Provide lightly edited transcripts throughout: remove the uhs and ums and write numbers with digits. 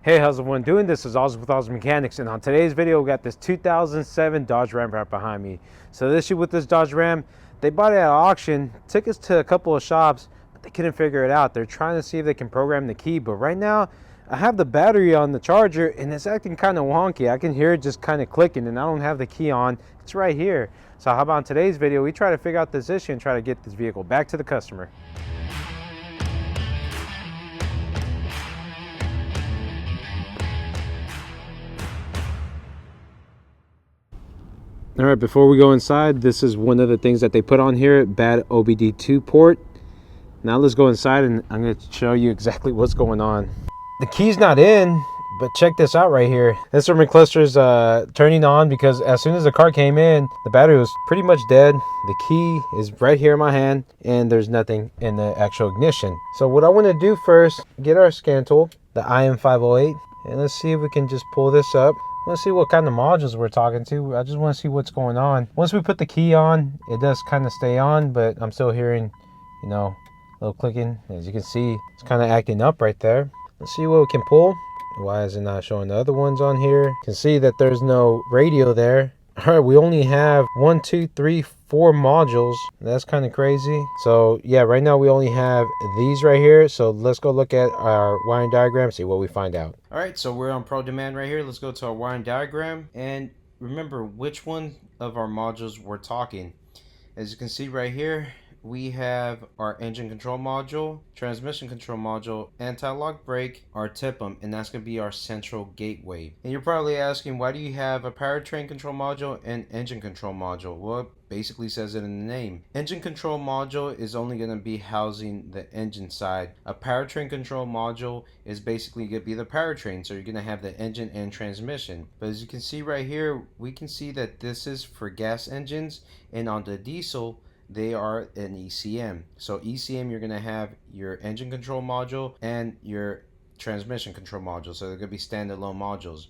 Hey, how's everyone doing? This is Oz with Oz Mechanics, and on today's video, we got this 2007 Dodge Ram right behind me. So the issue with this Dodge Ram, they bought it at auction, took us to a couple of shops, but they couldn't figure it out. They're trying to see if they can program the key, but right now, I have the battery on the charger, and it's acting kind of wonky. I can hear it just kind of clicking, and I don't have the key on. It's right here. So how about in today's video, we try to figure out this issue and try to get this vehicle back to the customer. All right, before we go inside, this is one of the things that they put on here, bad Obd2 port. Now let's go inside and I'm going to show you exactly what's going on. The key's not in, but check this out right here. Instrument cluster's turning on because as soon as the car came in, the battery was pretty much dead. The key is right here in my hand and there's nothing in the actual ignition. So what I want to do first, get our scan tool, the IM508, and let's see if we can just pull this up. Let's see what kind of modules we're talking to. I just want to see what's going on. Once we put the key on, it does kind of stay on, but I'm still hearing, a little clicking. As you can see, it's kind of acting up right there. Let's see what we can pull. Why is it not showing the other ones on here? You can see that there's no radio there. All right, we only have 1, 2, 3, 4 modules. That's kind of crazy. So yeah, right now we only have these right here. So let's go look at our wiring diagram, see what we find out. All right, so we're on Pro Demand right here. Let's go to our wiring diagram and remember which one of our modules we're talking. As you can see right here, we have our engine control module, transmission control module, anti-lock brake, our TIPM, and that's going to be our central gateway. And you're probably asking, why do you have a powertrain control module and engine control module? Well, it basically says it in the name. Engine control module is only going to be housing the engine side. A powertrain control module is basically going to be the powertrain, so you're going to have the engine and transmission. But as you can see right here, we can see that this is for gas engines, and on the diesel, they are an ECM. So ECM, you're going to have your engine control module and your transmission control module. So they're going to be standalone modules.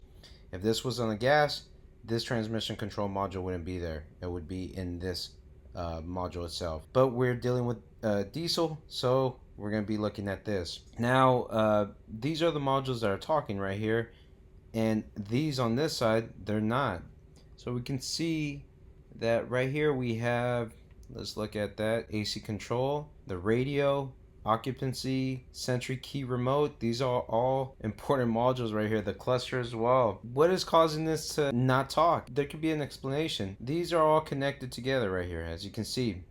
If this was on the gas, this transmission control module wouldn't be there. It would be in this module itself. But we're dealing with diesel, so we're going to be looking at this. Now, these are the modules that are talking right here. And these on this side, they're not. So we can see that right here we have, let's look at that, AC control, the radio, occupancy, Sentry key remote. These are all important modules right here. The cluster as well. What is causing this to not talk? There could be an explanation. These are all connected together right here, as you can see.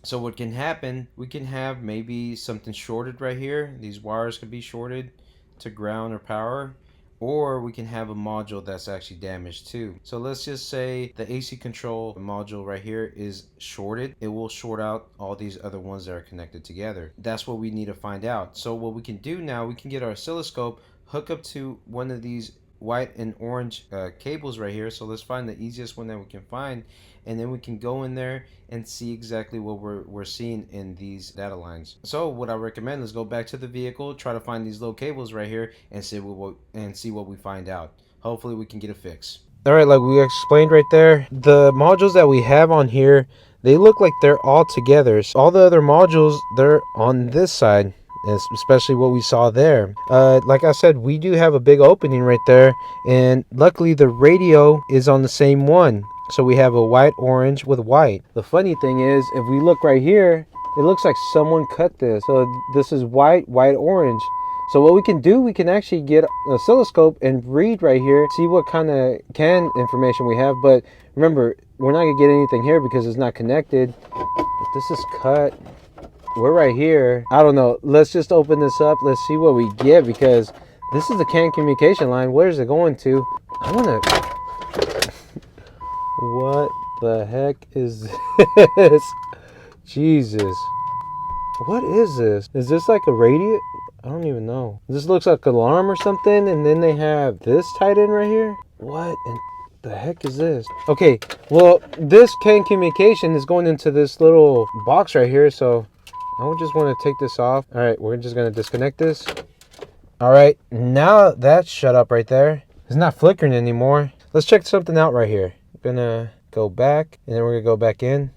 So what can happen, we can have maybe something shorted right here. These wires could be shorted to ground or power. Or we can have a module that's actually damaged too. So let's just say the AC control module right here is shorted. It will short out all these other ones that are connected together. That's what we need to find out. So what we can do now, we can get our oscilloscope, hook up to one of these white and orange cables right here. So let's find the easiest one that we can find, and then we can go in there and see exactly what we're seeing in these data lines. So what I recommend is go back to the vehicle, try to find these little cables right here, and see what we find out. Hopefully we can get a fix. All right, like we explained right there, the modules that we have on here, they look like they're all together. So all the other modules, they're on this side, especially what we saw there. Like I said, we do have a big opening right there, and luckily the radio is on the same one. So we have a white orange with white. The funny thing is, if we look right here, it looks like someone cut this. So this is white orange. So what we can do, we can actually get an oscilloscope and read right here, see what kind of CAN information we have. But remember, we're not gonna get anything here because it's not connected. If this is cut, we're right here. I don't know. Let's just open this up. Let's see what we get, because this is the CAN communication line. Where is it going to? I want to... What the heck is this? Jesus. What is this? Is this like a radio? I don't even know. This looks like an alarm or something, and then they have this tied in right here. What in the heck is this? Okay, well, this CAN communication is going into this little box right here, so I would just want to take this off. All right, we're just going to disconnect this. All right, now that's shut up right there. It's not flickering anymore. Let's check something out right here. I'm going to go back, and then we're going to go back in.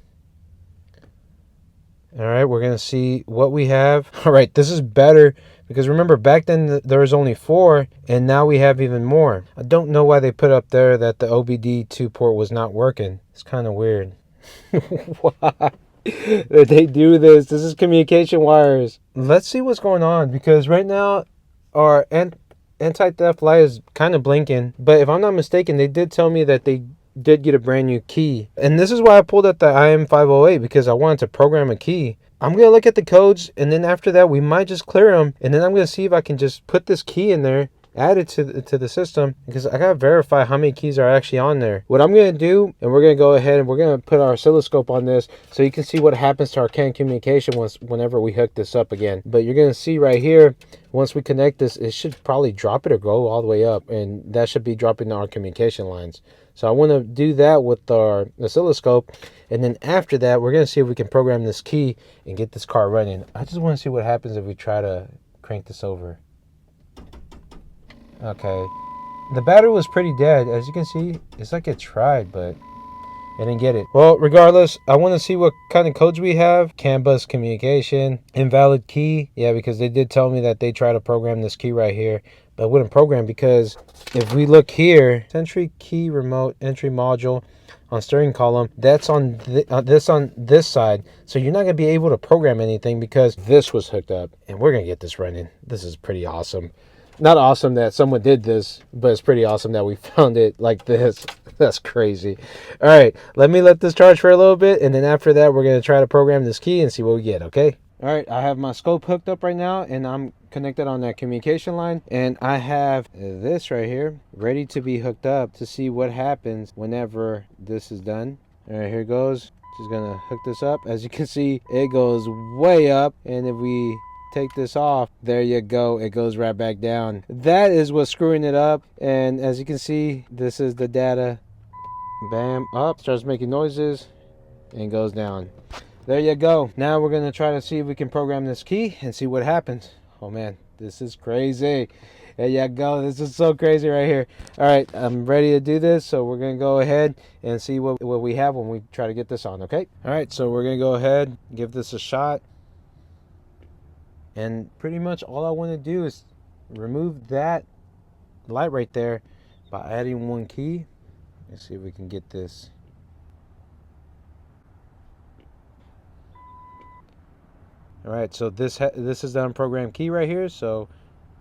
All right, we're going to see what we have. All right, this is better Because remember, back then there was only 4, and now we have even more. I don't know why they put up there that the Obd2 port was not working. It's kind of weird. Why did they do this? This is communication wires. Let's see what's going on, because right now our anti-theft light is kind of blinking. But if I'm not mistaken, they did tell me that they did get a brand new key. And this is why I pulled out the IM508, because I wanted to program a key. I'm going to look at the codes, and then after that, we might just clear them. And then I'm going to see if I can just put this key in there, add it to the system, because I got to verify how many keys are actually on there. What I'm going to do, and we're going to go ahead and we're going to put our oscilloscope on this so you can see what happens to our CAN communication whenever we hook this up again. But you're going to see right here, once we connect this, it should probably drop it or go all the way up, and that should be dropping our communication lines. So I want to do that with our oscilloscope, and then after that, we're going to see if we can program this key and get this car running. I just want to see what happens if we try to crank this over. Okay, the battery was pretty dead. As you can see, it's like it tried, but I didn't get it. Well, regardless, I want to see what kind of codes we have. CAN bus communication, invalid key. Yeah, because they did tell me that they try to program this key right here, but it wouldn't program, because if we look here, entry key remote entry module on steering column, that's on this side. So you're not going to be able to program anything because this was hooked up, and we're going to get this running. This is pretty awesome. Not awesome that someone did this, but it's pretty awesome that we found it like this. That's crazy. All right, let this charge for a little bit, and then after that, we're going to try to program this key and see what we get, okay? All right, I have my scope hooked up right now, and I'm connected on that communication line, and I have this right here ready to be hooked up to see what happens whenever this is done. All right, here it goes. Just going to hook this up. As you can see, it goes way up, and if we take this off, there you go, it goes right back down. That is what's screwing it up. And as you can see, this is the data. Bam, up, starts making noises and goes down. There you go. Now we're gonna try to see if we can program this key and see what happens. Oh man, this is crazy. There you go. This is so crazy right here. All right, I'm ready to do this, so we're gonna go ahead and see what we have when we try to get this on, okay? All right, so we're gonna go ahead, give this a shot. And pretty much all I want to do is remove that light right there by adding one key. Let's see if we can get this. All right, so this is the unprogrammed key right here. So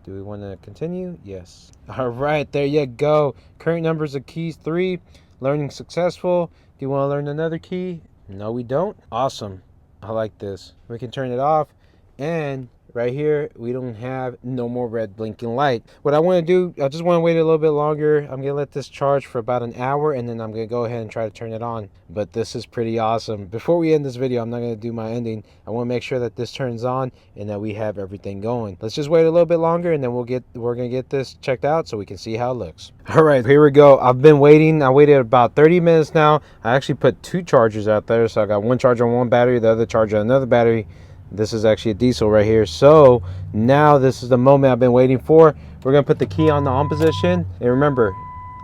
do we want to continue? Yes. All right, there you go. Current numbers of keys 3. Learning successful. Do you want to learn another key? No, we don't. Awesome. I like this. We can turn it off, and right here, we don't have no more red blinking light. What I want to do, I just want to wait a little bit longer. I'm going to let this charge for about an hour, and then I'm going to go ahead and try to turn it on. But this is pretty awesome. Before we end this video, I'm not going to do my ending. I want to make sure that this turns on and that we have everything going. Let's just wait a little bit longer, and then we're going to get this checked out so we can see how it looks. All right, here we go. I've been waiting. I waited about 30 minutes now. I actually put 2 chargers out there. So I got one charger on one battery, the other charger on another battery. This is actually a diesel right here. So now this is the moment I've been waiting for. We're going to put the key on the on position. And remember,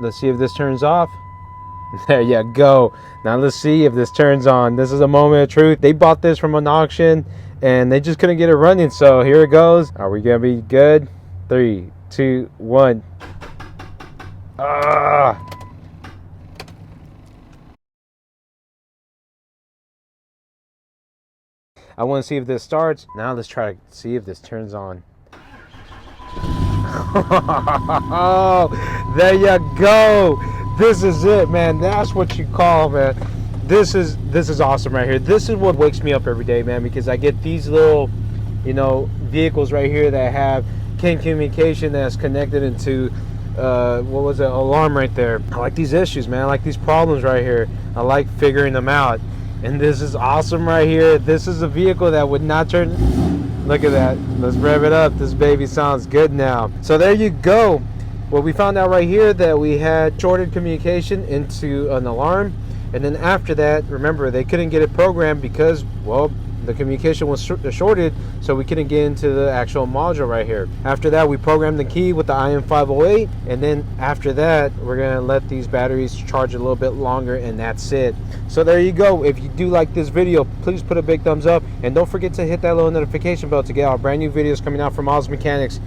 let's see if this turns off. There you go. Now let's see if this turns on. This is a moment of truth. They bought this from an auction and they just couldn't get it running. So here it goes. Are we going to be good? 3, 2, 1. Ah! I want to see if this starts. Now let's try to see if this turns on. Oh, there you go. This is it, man. That's what you call, man. This is awesome right here. This is what wakes me up every day, man, because I get these little, vehicles right here that have CAN communication that's connected into what was it, alarm right there. I like these issues, man. I like these problems right here. I like figuring them out. And this is awesome right here. This is a vehicle that would not turn. Look at that. Let's rev it up. This baby sounds good now. So there you go. Well, we found out right here that we had shorted communication into an alarm. And then after that, remember, they couldn't get it programmed because, well, the communication was shorted, so we couldn't get into the actual module right here. After that, we programmed the key with the IM508, and then after that, we're gonna let these batteries charge a little bit longer, and that's it. So there you go. If you do like this video, please put a big thumbs up, and don't forget to hit that little notification bell to get our brand new videos coming out from Oz Mechanics.